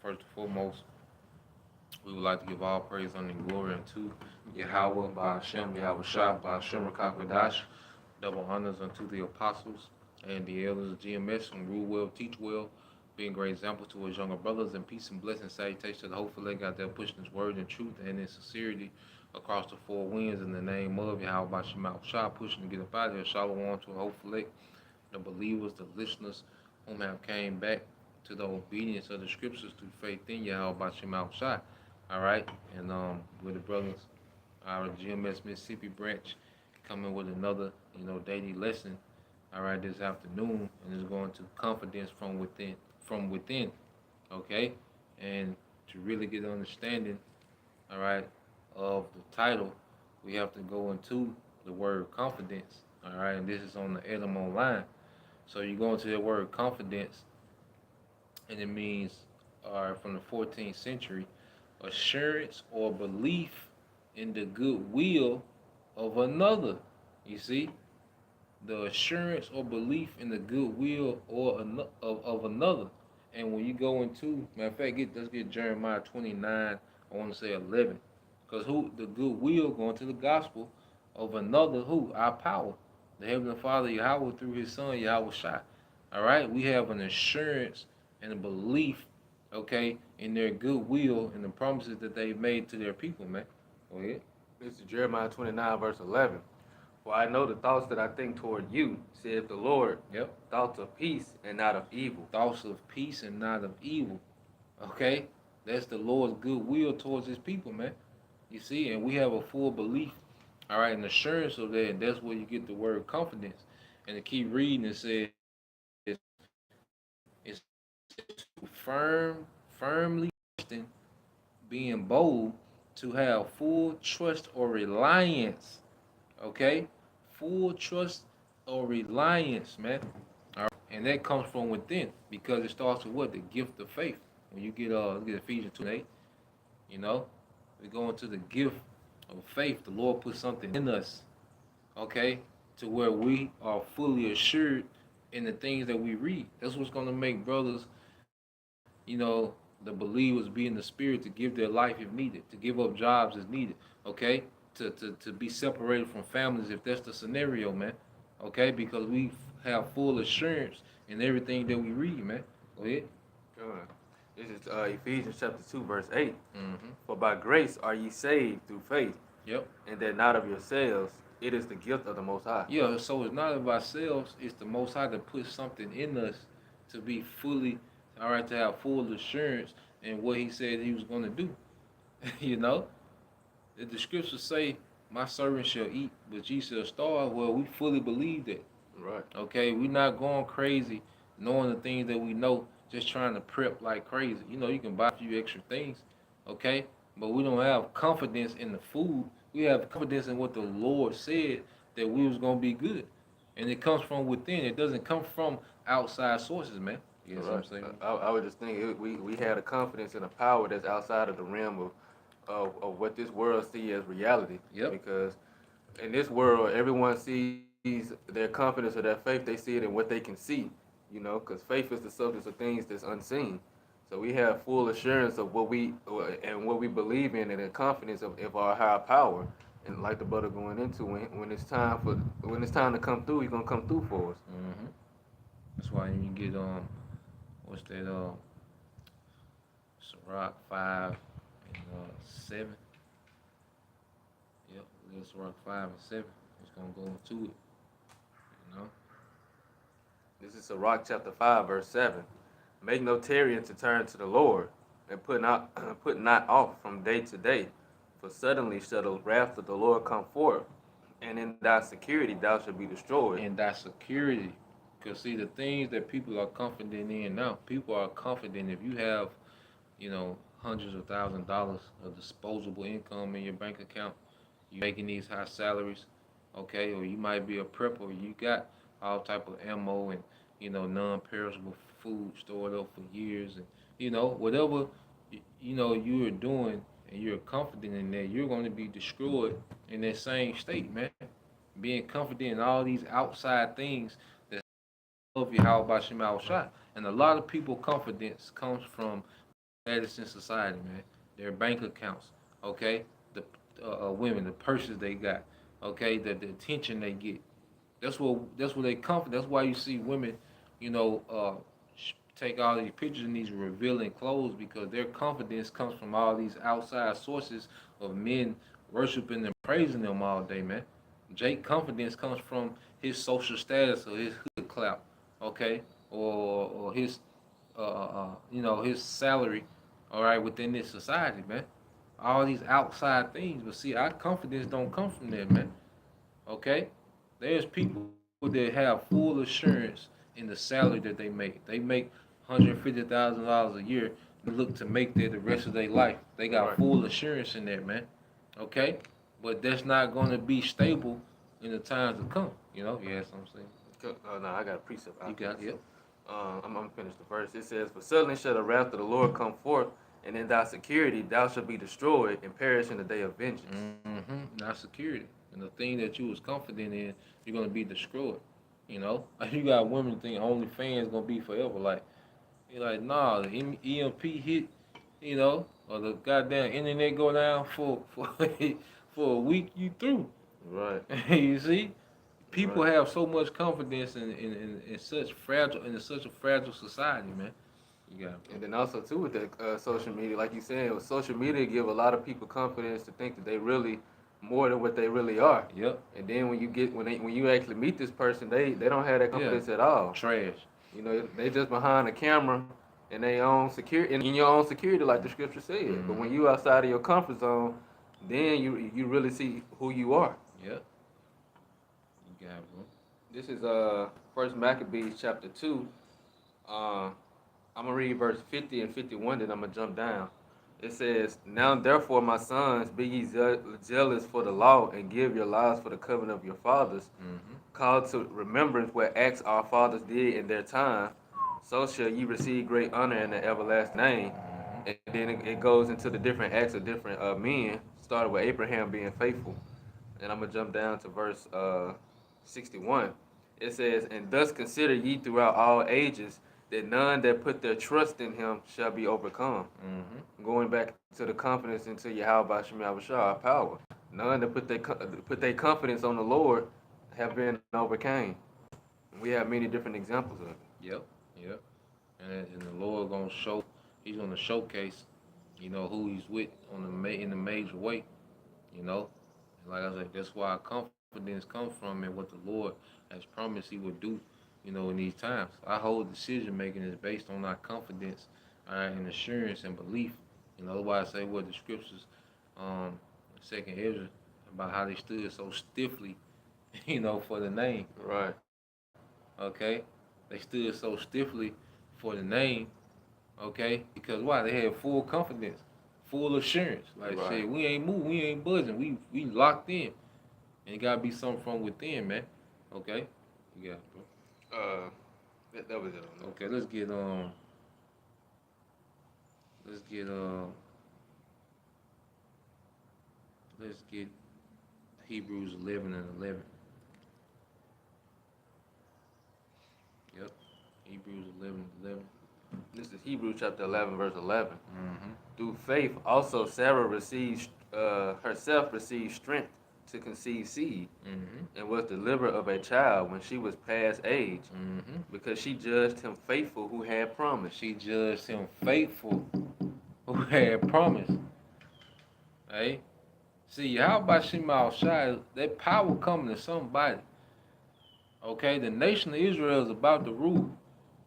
First and foremost, we would like to give all praise, honor, and glory unto Yahweh, Ba'ashem, Yahweh Shah, Ba'ashem, Rakakadash. Double honors unto the apostles and the elders of GMS who rule well, teach well, being great example to his younger brothers, and peace and blessing, salutation to the hopeful leg out there pushing his word in truth and in sincerity across the four winds in the name of Yahweh Ba'ashem, Shah, pushing to get up out of here. Shalom to a hopeful leg, the believers, the listeners whom have came back to the obedience of the scriptures through faith in Yahweh Ba'ashem, Shah. All right, and with the brothers, our GMS Mississippi branch coming with another, daily lesson. All right, this afternoon, and it's going to confidence from within. Okay, and to really get an understanding, all right, of the title, we have to go into the word confidence. All right, and this is on the Edom Online. So you go into the word confidence, and it means, from the 14th century, assurance or belief in the goodwill of another. You see, the assurance or belief in the goodwill of another. And when you go into, matter of fact, let's get Jeremiah 29, I want to say 11. Because who? The goodwill going to the gospel of another who? Our power. The Heavenly Father Yahweh through his Son Yahweh Shai. All right? We have an assurance and a belief, okay, in their goodwill and the promises that they've made to their people, man. Go ahead. This is Jeremiah 29, verse 11. For I know the thoughts that I think toward you, saith the Lord. Yep. Thoughts of peace and not of evil. Thoughts of peace and not of evil. Okay? That's the Lord's goodwill towards his people, man. You see, and we have a full belief, all right, and assurance of that, and that's where you get the word confidence. And to keep reading, it says, it's firmly trusting, being bold, to have full trust or reliance. Okay? Full trust or reliance, man. All right. And that comes from within, because it starts with what? The gift of faith. When you get Ephesians 2:8, we go into the gift of faith. The Lord put something in us, okay, to where we are fully assured in the things that we read. That's what's going to make brothers, the believers be in the spirit to give their life if needed, to give up jobs as needed, okay, to be separated from families if that's the scenario, man, okay, because we have full assurance in everything that we read, man. Go ahead. Good. This is Ephesians chapter 2, verse 8. Mm-hmm. For by grace are ye saved through faith, Yep. and that not of yourselves, it is the gift of the Most High. Yeah, so it's not of ourselves, it's the Most High that put something in us to be fully, all right, to have full assurance in what he said he was going to do. The scriptures say, my servant shall eat, but ye shall starve. Well, we fully believe that. Right. Okay, we're not going crazy knowing the things that we know, just trying to prep like crazy. You can buy a few extra things, okay? But we don't have confidence in the food. We have confidence in what the Lord said, that we was going to be good. And it comes from within. It doesn't come from outside sources, man. You know what I'm saying? I would just think we had a confidence in a power that's outside of the realm of what this world sees as reality. Yep. Because in this world, everyone sees their confidence or their faith, they see it in what they can see, because faith is the substance of things that's unseen. So we have full assurance of what we believe in, and a confidence of our higher power. And like the brother going into, when it's time to come through, he's gonna come through for us. Mm-hmm. That's why you get what's that Sirach 5 and 7. Yep, Sirach 5 and 7. It's gonna go into it. This is Sirach chapter 5, verse 7. Make no tarrying to turn to the Lord, and put not off from day to day. For suddenly shall the wrath of the Lord come forth, and in thy security thou shalt be destroyed. In thy security. Because see, the things that people are confident in now, people are confident if you have, hundreds of $1,000s of disposable income in your bank account, you making these high salaries, okay, or you might be a prepper, you got all type of ammo and, non-perishable food stored up for years, and, whatever, you're doing and you're confident in that, you're going to be destroyed in that same state, man. Being confident in all these outside things that of you, how about Shemal Shah. And a lot of people confidence comes from status in society, man. Their bank accounts, okay? The women, the purses they got, okay? The attention they get. That's what they comfort. That's why you see women, you know, take all these pictures in these revealing clothes because their confidence comes from all these outside sources of men worshiping and praising them all day, man. Jake confidence comes from his social status or his hood clout, okay, or his his salary, all right, within this society, man. All these outside things, but see, our confidence don't come from there, man. Okay, there's people that have full assurance in the salary that they make. They make $150,000 a year and look to make that the rest of their life. They got Right. full assurance in that, man. Okay, but that's not going to be stable in the times to come. You have something to say? Oh, no, I got a precept. You got it. Yep. I'm gonna finish the verse. It says, "For suddenly shall the wrath of the Lord come forth, and in thy security thou shalt be destroyed and perish in the day of vengeance." Not security. And the thing that you was confident in, you're gonna be destroyed. You got women think OnlyFans gonna be forever. Like you're like, nah, the EMP hit, or the goddamn internet go down for for a week, you through. Right. You see, people Right. have so much confidence in such a fragile society, man. You got And then also too with the social media, like you said, with social media give a lot of people confidence to think that they really more than what they really are. Yep. And then when you actually meet this person, they don't have that Yeah. confidence at all. Trash. They just behind the camera in their own security, in your own security, like the scripture said. But when you outside of your comfort zone, then you really see who you are. Yep. You got it, bro. This is First Maccabees chapter 2. Uh, I'm gonna read verse 50 and 51, then I'm gonna jump down. It says, "Now therefore, my sons, be ye jealous for the law, and give your lives for the covenant of your fathers. Call to remembrance what acts our fathers did in their time, so shall ye receive great honor in the everlasting name." And then it goes into the different acts of different men, started with Abraham being faithful. And I'm gonna jump down to verse 61. It says, "And thus consider ye throughout all ages that none that put their trust in him shall be overcome." Going back to the confidence into Yahweh Shem Yahushua, our power. None that put their confidence on the Lord have been overcame. We have many different examples of it. Yep. Yep. And the Lord gonna show. He's gonna showcase, who He's with in the major way. And like I said, that's why our confidence comes from and what the Lord has promised He would do. In these times, our whole decision making is based on our confidence, and assurance and belief. That's why I say what the scriptures, Second Ezra, about how they stood so stiffly, for the name. Right. Okay, they stood so stiffly for the name. Okay, because why? They had full confidence, full assurance. Like Right. shit, we ain't moving, we ain't buzzing, we locked in, and it gotta be something from within, man. Okay, you got it, bro. That was it. Okay, let's get let's get let's get Hebrews 11 and 11. Yep, Hebrews 11 and 11. This is Hebrews chapter 11, verse 11. Mm-hmm. Through faith, also Sarah herself received strength to conceive seed, and was delivered of a child when she was past age, because she judged him faithful who had promised. She judged him faithful who had promised. Hey, see, how about Shema Shai? That power coming to somebody. Okay, the nation of Israel is about to rule.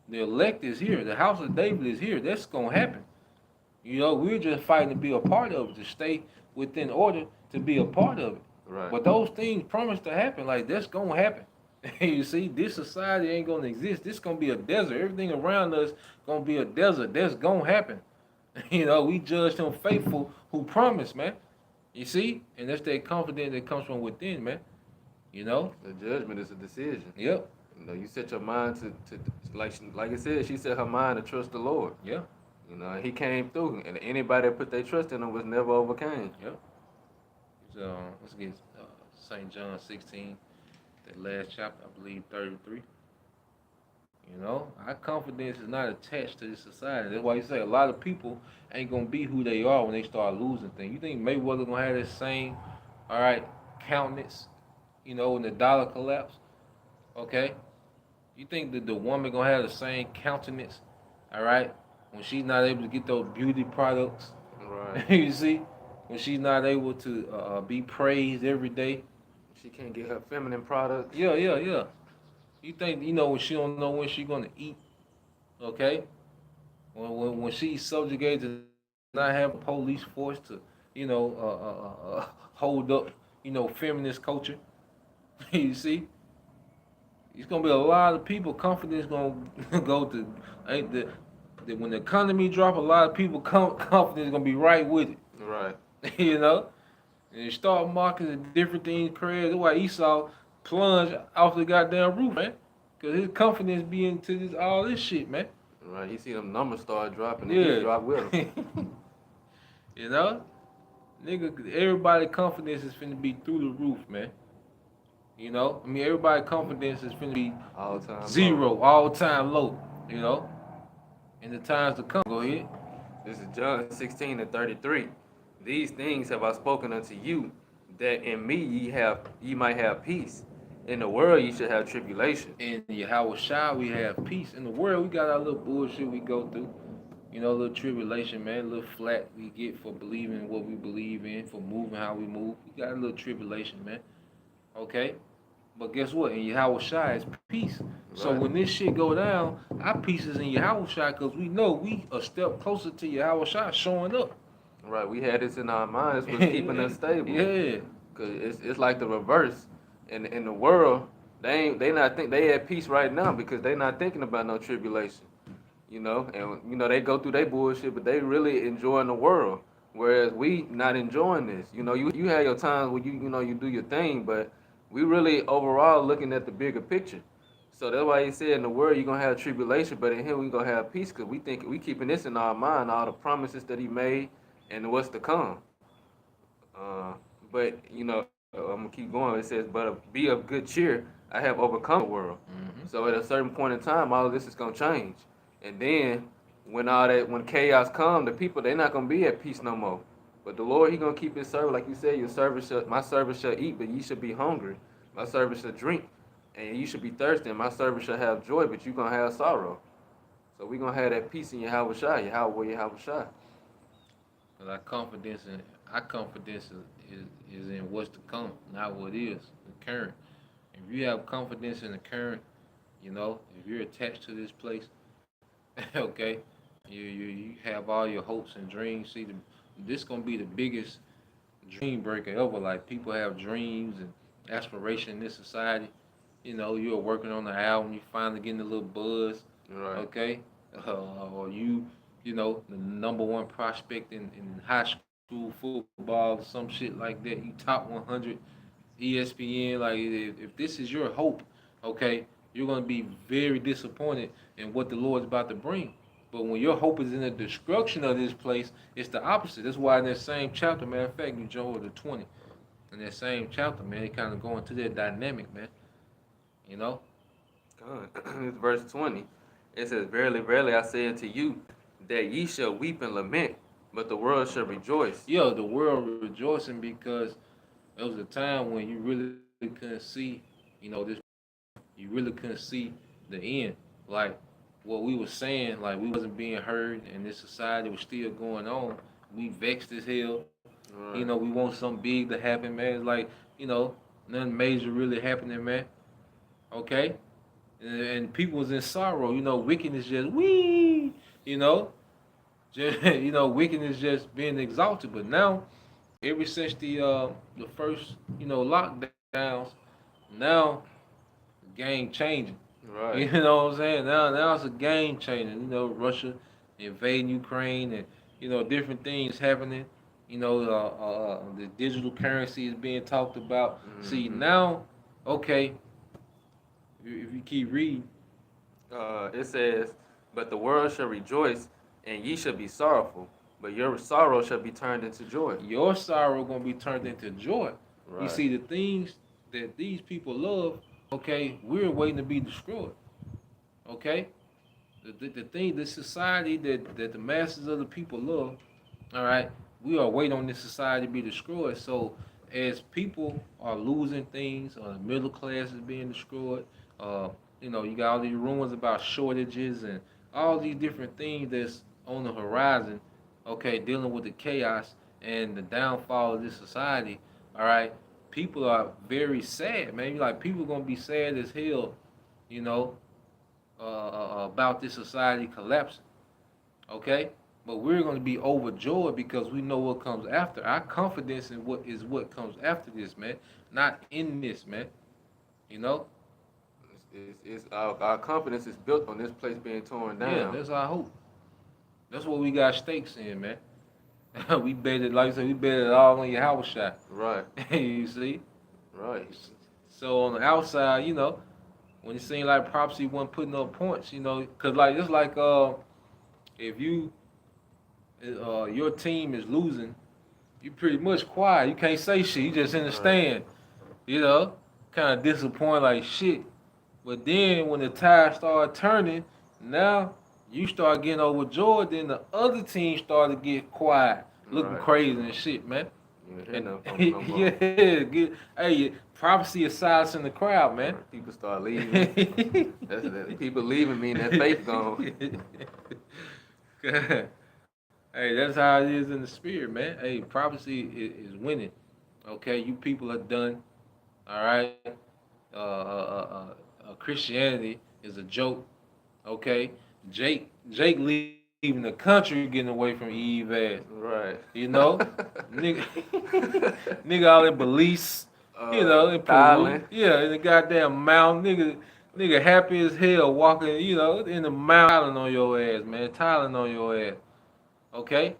The elect is here. The house of David is here. That's gonna happen. We're just fighting to be a part of it, to stay within order, to be a part of it. Right. But those things promise to happen. Like that's gonna happen. You see, this society ain't gonna exist. This gonna be a desert. Everything around us gonna be a desert. That's gonna happen. We judged him faithful who promised, man. You see, and that's that confidence that comes from within, man. The judgment is a decision. Yep. You set your mind to like it said, she set her mind to trust the Lord. Yeah. And He came through, and anybody that put their trust in Him was never overcame. Yep. So let's get St. John 16, that last chapter, I believe 33. You know, our confidence is not attached to this society. That's why you say a lot of people ain't gonna be who they are when they start losing things. You think Mayweather gonna have that same, all right, countenance, you know, when the dollar collapse? Okay, you think that the woman gonna have the same countenance, all right, when she's not able to get those beauty products? Right. You see, when she's not able to be praised every day. She can't get her feminine products. Yeah, yeah, yeah. You think you know when she don't know when she gonna eat? Okay, when she's subjugated to not have a police force to, you know, hold up, you know, feminist culture. You see, it's gonna be a lot of people. Confidence gonna go to ain't the when the economy drop, a lot of people confidence gonna be right with it. Right. You know, and the stock market and different things crazy. That's why Esau plunged off the goddamn roof, man. Cause his confidence be into this all this shit, man. Right. He see them numbers start dropping and he Yeah. drop with them. You know? Nigga, everybody confidence is finna be through the roof, man. You know? I mean, everybody confidence is finna be All time zero, low. all time low. You know? In the times to come. Go ahead. This is John 16:33. These things have I spoken unto you, that in me ye might have peace. In the world ye should have tribulation. In Yahweh Shai, we have peace. In the world, we got our little bullshit we go through. You know, a little tribulation, man. A little flat we get for believing what we believe in, for moving how we move. We got a little tribulation, man. Okay? But guess what? In Yahweh Shai is peace. So Right. when this shit go down, our peace is in Yahweh Shai because we know we a step closer to Yahweh Shai showing up. Right. We had this in our minds, what's keeping us stable. Yeah. Cause it's like the reverse. In the world, they at peace right now because they not thinking about no tribulation. You know, and you know they go through their bullshit, but they really enjoying the world. Whereas we not enjoying this. You know, you have your times where you know you do your thing, but we really overall looking at the bigger picture. So that's why he said in the world you're gonna have tribulation, but in him we gonna have peace because we keeping this in our mind, all the promises that he made and what's to come. But you know, I'm gonna keep going. It says, "But be of good cheer. I have overcome the world." Mm-hmm. So at a certain point in time, all of this is gonna change. And then when chaos come, the people they're not gonna be at peace no more. But the Lord, He gonna keep His servant, like you said, my servant shall eat, but ye shall be hungry. My servant shall drink, and you should be thirsty. And my servant shall have joy, but you gonna have sorrow. So we gonna have that peace in Yahweh Shai, Yahweh Shai. But our confidence is in what's to come, not what is, the current. If you have confidence in the current, you know, if you're attached to this place, okay, you have all your hopes and dreams. See, this gonna be the biggest dream breaker ever. Like people have dreams and aspiration in this society. You know, you're working on the album, you finally getting a little buzz, Right. okay, or you know, the number one prospect in high school football or some shit like that. You top 100 ESPN. Like if this is your hope, okay, you're gonna be very disappointed in what the Lord's about to bring. But when your hope is in the destruction of this place, it's the opposite. That's why in that same chapter, matter of fact, you jump over to 20. In that same chapter, man, they kind of go into that dynamic, man. You know? God. It's verse 20. It says, "Verily, verily, I say unto you, that ye shall weep and lament, but the world shall rejoice." Yeah, the world rejoicing because there was a time when you really couldn't see, you know, this. You really couldn't see the end. Like what we were saying, like we wasn't being heard, and this society was still going on. We vexed as hell. You Right. know, we want something big to happen, man. It's like, you know, nothing major really happening, man. Okay? And people was in sorrow. You know, wickedness just wee. You know, just you know, wickedness just being exalted. But now, ever since the first lockdowns, now the game changing. Right. You know what I'm saying? Now it's a game changer. You know, Russia invading Ukraine and different things happening. You know, the digital currency is being talked about. See Hmm. now, okay, if you keep reading, It says, "But the world shall rejoice, and ye shall be sorrowful, but your sorrow shall be turned into joy." your sorrow gonna be turned into joy. You Right. see, the things that these people love, okay, we're waiting to be destroyed. Okay, the thing, the society that the masses of the people love. All right, we are waiting on this society to be destroyed. So as people are losing things, the middle class is being destroyed. Uh, you got all these rumors about shortages and all these different things that's on the horizon. Okay, dealing with the chaos and the downfall of this society. All right, people are very sad, man. Like people gonna be sad as hell, you know, about this society collapsing. Okay, but we're going to be overjoyed because we know what comes after. Our confidence in what comes after this, man, not in this, man. You know? Our confidence is built on this place being torn Yeah, down. that's our hope. That's what we got stakes in, man. We bet it, like I said, we bet it all on your house shot. Right, You see? right, So on the outside, when it seemed like Prophecy wasn't putting up points, because like it's like if your team is losing, you pretty much quiet. You can't say shit. You just in the right, stand. You know, kind of disappointed like shit. But then when the tide started turning, now you start getting overjoyed. Then the other team started to get quiet, looking right. crazy and shit, man. You ain't hear And nothing from 'em no yeah, more. hey, prophecy is silence in the crowd, man. Right. People start leaving. People leaving mean that faith gone. Hey, that's how it is in the spirit, man. Hey, prophecy is winning. Okay, you people are done. All right. Christianity is a joke. Okay, Jake leaving the country, getting away from Eve ass. Right. Nigga, nigga all in Belize, in Peru. Thailand. Yeah, in the goddamn mountain, nigga happy as hell walking, in the mountain on your ass, man, Thailand on your ass. Okay,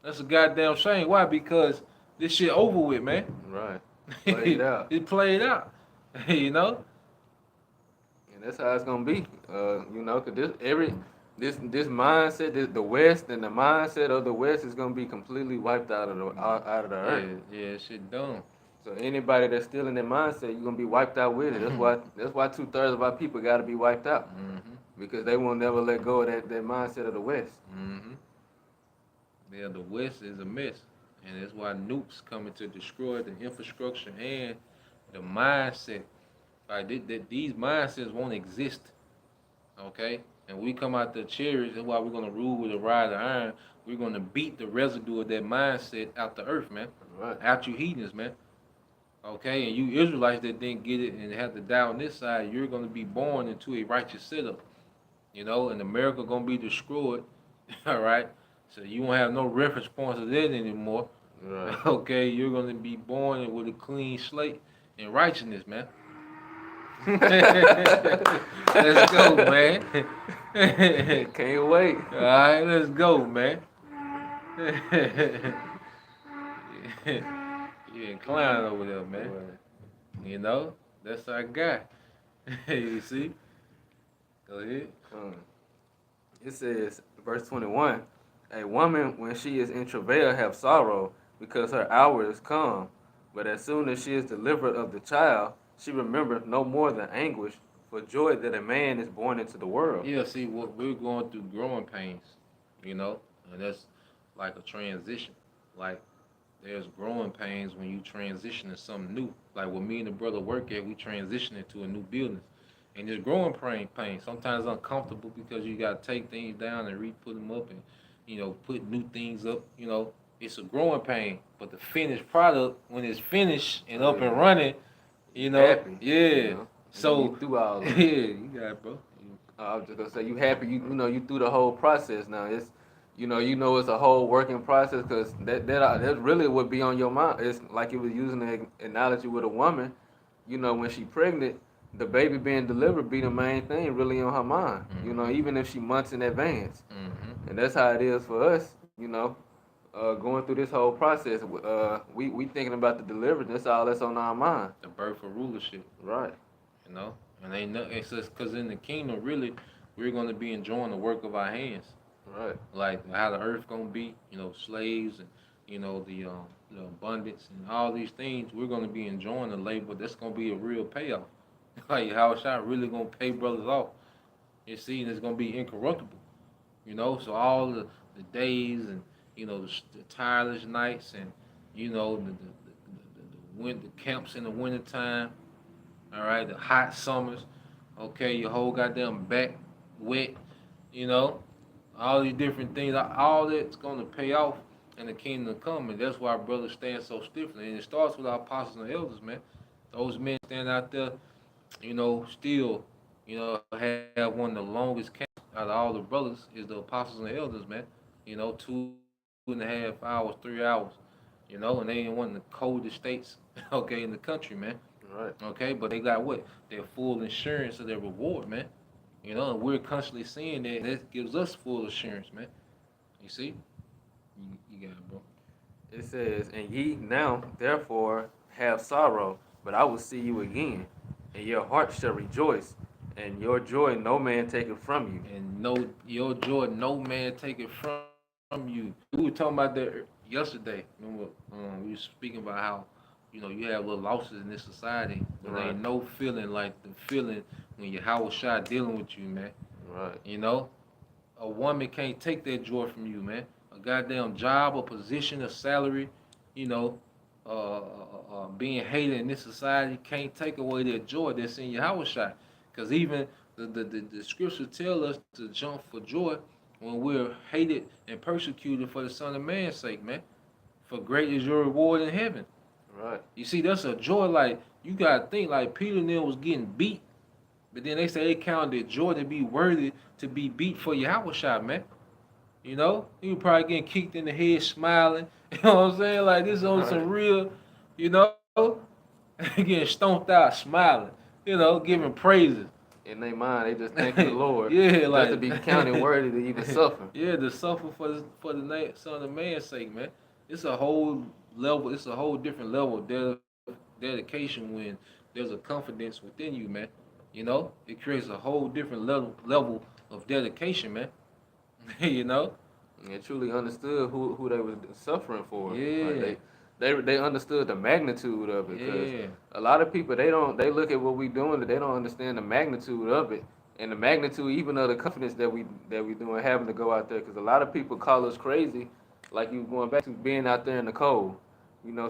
that's a goddamn shame. Why? Because this shit over with, man. Right. Played out. It played out. you know. And that's how it's gonna be. Cause this mindset, the West and the mindset of the West is gonna be completely wiped out of the earth. Yeah, shit done. So anybody that's still in that mindset, you're gonna be wiped out with it. That's why 2/3 of our people gotta be wiped out. Because they will never let go of that mindset of the West. Yeah, the West is a mess, and that's why nukes coming to destroy the infrastructure and the mindset. Like these mindsets won't exist. Okay, and we come out the chariots. That's why we're gonna rule with a rod of iron. We're gonna beat the residue of that mindset out the earth, man. Right. Out you heathens, man. Okay, and you Israelites that didn't get it and have to die on this side, you're gonna be born into a righteous setup. And America gonna be destroyed. All right. So you won't have no reference points of that anymore. Right. Okay, you're gonna be born with a clean slate and righteousness, man. Let's go, man. Can't wait. All right, let's go, man. You ain't clowning over there, man. That's our guy. You see? Go ahead. It says, verse 21, a woman, when she is in travail, have sorrow, because her hour is come. But as soon as she is delivered of the child, she remembereth no more than anguish for joy that a man is born into the world. Yeah, see, what we're going through growing pains, and that's like a transition. Like, there's growing pains when you transition to something new. Like, what me and the brother work at, we transition into a new building. And there's growing pain. Sometimes uncomfortable because you got to take things down and re-put them up and, put new things up. It's a growing pain. But the finished product, when it's finished and up and running, Happy, yeah. So, you through all of it. yeah, you got it, bro. I was just gonna say you happy. You through the whole process now. It's it's a whole working process because that really would be on your mind. It's like you was using the analogy with a woman. When she pregnant, the baby being delivered be the main thing really on her mind. Even if she months in advance. And that's how it is for us. Going through this whole process. We thinking about the deliverance. That's all that's on our mind. The birth of rulership. Right. And ain't no, it's just because in the kingdom, really, we're going to be enjoying the work of our hands. Right. Like how the earth going to be, slaves and, the abundance and all these things. We're going to be enjoying the labor. That's going to be a real payoff. Like, how Shot really going to pay brothers off. You see, and it's gonna be incorruptible. So all the days and the tireless nights and the winter camps in the wintertime, all right, the hot summers, okay, your whole goddamn back wet, you know, all these different things, all that's gonna pay off in the kingdom come, and that's why brothers stand so stiffly. And it starts with our apostles and elders, man. Those men stand out there, still, have one of the longest camps out of all the brothers is the apostles and elders, man. 2.5 hours, 3 hours, and they in one of the coldest states, okay, in the country, man. Right. Okay, but they got what? Their full insurance of their reward, man. And we're constantly seeing that. That gives us full assurance, man. You see? You got it, bro. It says, and ye now therefore have sorrow, but I will see you again, and your heart shall rejoice, and your joy no man taketh from you. And your joy, no man take it from you. We were talking about that yesterday. Remember, we were speaking about how you have little losses in this society, but there ain't no feeling like the feeling when your house shot dealing with you, man. Right. A woman can't take that joy from you, man. A goddamn job, a position, a salary, you know, being hated in this society can't take away that joy that's in your house shot. Because even the scripture tell us to jump for joy when we're hated and persecuted for the Son of Man's sake, man. For great is your reward in heaven. Right. You see, that's a joy. Like, you gotta think, like, Peter and them was getting beat, but then they say they counted it joy to be worthy to be beat for your house shot, man. You were probably getting kicked in the head, smiling. You know what I'm saying? Like, this on some real, getting stomped out, smiling. Giving praises. In their mind, they just thank the Lord. Yeah, like just to be counted worthy to even suffer. Yeah, to suffer for the Son of Man's sake, man. It's a whole level. It's a whole different level of dedication when there's a confidence within you, man. It creates a whole different level of dedication, man. And truly understood who they were suffering for. Yeah. Like they understood the magnitude of it. Yeah. A lot of people they look at what we doing, but they don't understand the magnitude of it and the magnitude even of the confidence that we doing having to go out there. Because a lot of people call us crazy, like you going back to being out there in the cold,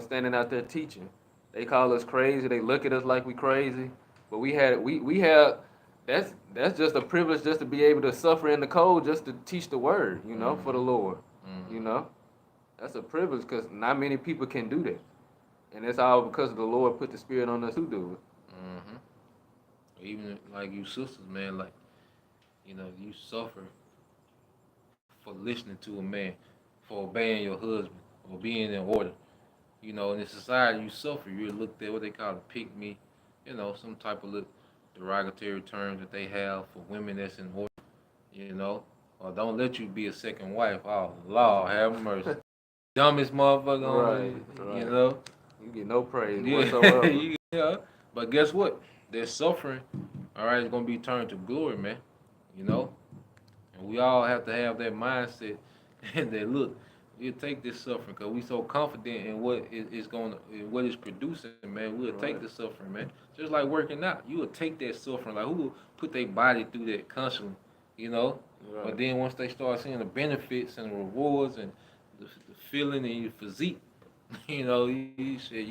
standing out there teaching. They call us crazy. They look at us like we crazy, but we have. That's just a privilege just to be able to suffer in the cold just to teach the word, for the Lord. That's a privilege because not many people can do that. And it's all because the Lord put the Spirit on us to do it. Even like you sisters, man, like, you suffer for listening to a man, for obeying your husband, or being in order. In the society you suffer, you're looked at what they call a pick me, some type of derogatory terms that they have for women that's in order, or don't let you be a second wife. Oh, Lord, have mercy. Dumbest motherfucker on right. You get no praise whatsoever. But guess what? Their suffering, all right, is going to be turned to glory, man. And we all have to have that mindset and that, look, we'll take this suffering because we so confident in what it's producing, man. We'll take the suffering, man. Just like working out, you will take that suffering. Like, who will put their body through that constantly, Right. But then once they start seeing the benefits and the rewards and the feeling in your physique, you said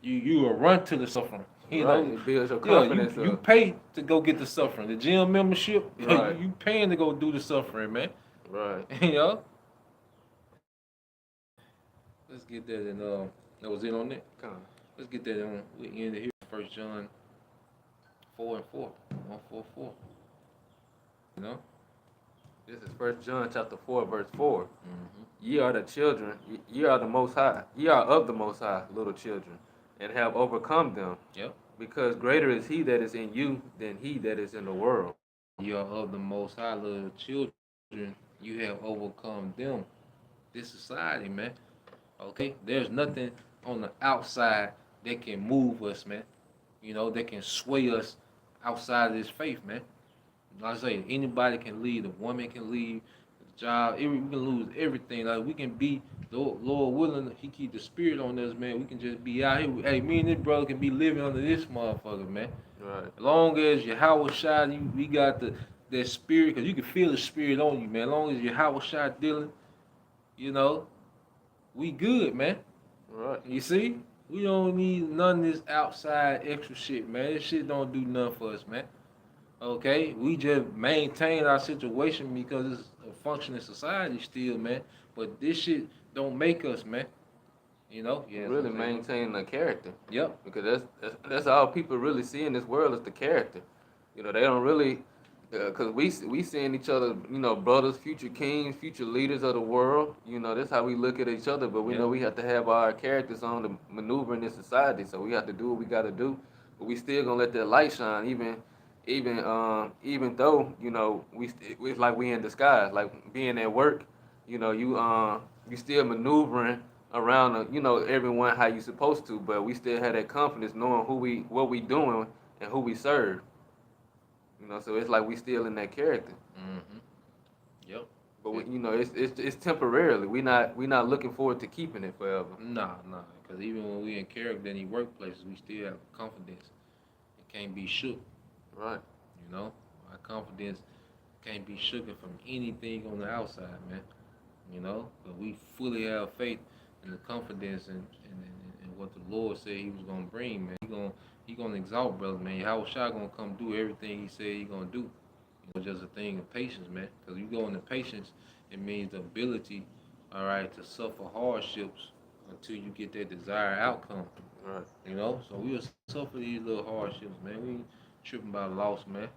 you will run to the suffering. It builds your confidence. You pay to go get the suffering. The gym membership, right. you paying to go do the suffering, man. Right. Let's get that in. That was it on that. Come on. Let's get that in. We end it here. 1 John 4:4. 1:4:4. This is 1 John chapter 4, verse 4. Mm-hmm. Ye are the children. Ye are the Most High. Ye are of the Most High, little children, and have overcome them. Yep. Because greater is He that is in you than he that is in the world. You are of the Most High, little children. You have overcome them. This society, man. Okay? There's nothing on the outside that can move us, man. That can sway us outside of this faith, man. Like I say, anybody can leave. A woman can leave. The job, we can lose everything. Like, we can be, Lord willing, He keep the Spirit on us, man. We can just be out here. Hey, me and this brother can be living under this motherfucker, man. Right. As long as your house shot, we got that spirit, because you can feel the spirit on you, man. As long as you're Howard shot dealing, you know, we good, man. Right. You see? We don't need none of this outside extra shit, man. This shit don't do nothing for us, man. Okay? We just maintain our situation because it's a functioning society still, man. But this shit don't make us, man. You know? Yeah. Really maintaining a character. Yep. Because that's all people really see in this world is the character. You know, they don't really, because we seeing each other, you know, brothers, future kings, future leaders of the world. You know, that's how we look at each other. But we know we have to have our characters on to maneuver in this society. So we have to do what we got to do. But we still gonna let that light shine, even though you know it's like we in disguise, like being at work. You know, you still maneuvering around, you know, everyone how you supposed to, but we still have that confidence knowing what we doing and who we serve. You know, so it's like we still in that character. Mm-hmm. Yep. But you know, it's temporarily. We not looking forward to keeping it forever. Nah. Because even when we in character in these workplaces, we still have confidence. It can't be shook. Right. You know? Our confidence can't be shooken from anything on the outside, man. You know? But we fully have faith in the confidence and what the Lord said he was gonna bring, man. He gonna exalt brother, man. How Shai gonna come do everything he said he gonna do. You know, just a thing of patience, man. Because you go into patience, it means the ability, all right, to suffer hardships until you get that desired outcome. Right. You know, so we'll suffer these little hardships, man. We ain't tripping about loss, man.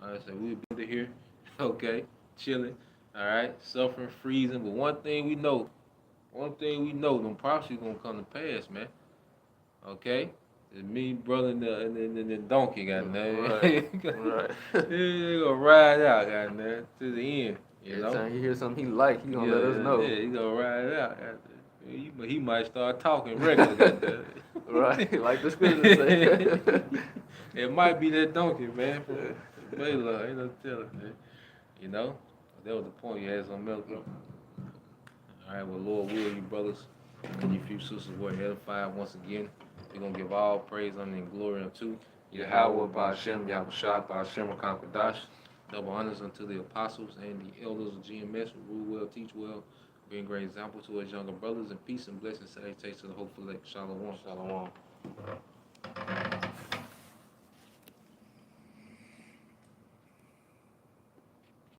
Like I said, we'll be here, okay, chilling, all right, suffering, freezing. But one thing we know, them prophecies gonna come to pass, man. Okay, it's me, brother, and the donkey, goddamn. Right. Right. They gonna ride out, goddamn, to the end. You Every know. time he hears something he like, he gonna let us know. Yeah, he gonna ride it out. Goddamn. He might start talking regular, goddamn. Right, like the scriptures say. It might be that donkey, man. Bela, ain't no telling, man. You know, that was the point. You had some milk. All right, well, Lord will, you brothers and you few sisters were edified once again. We're gonna give all praise, honor, and glory unto Yahweh, Ba'ashem, Yahushua, Ba'ashem, Kakwadash. Double honors unto the apostles and the elders of GMS who rule well, teach well, being great example to his younger brothers, and peace and blessings, salutations to the hopeful elect. Shalom. Shalom.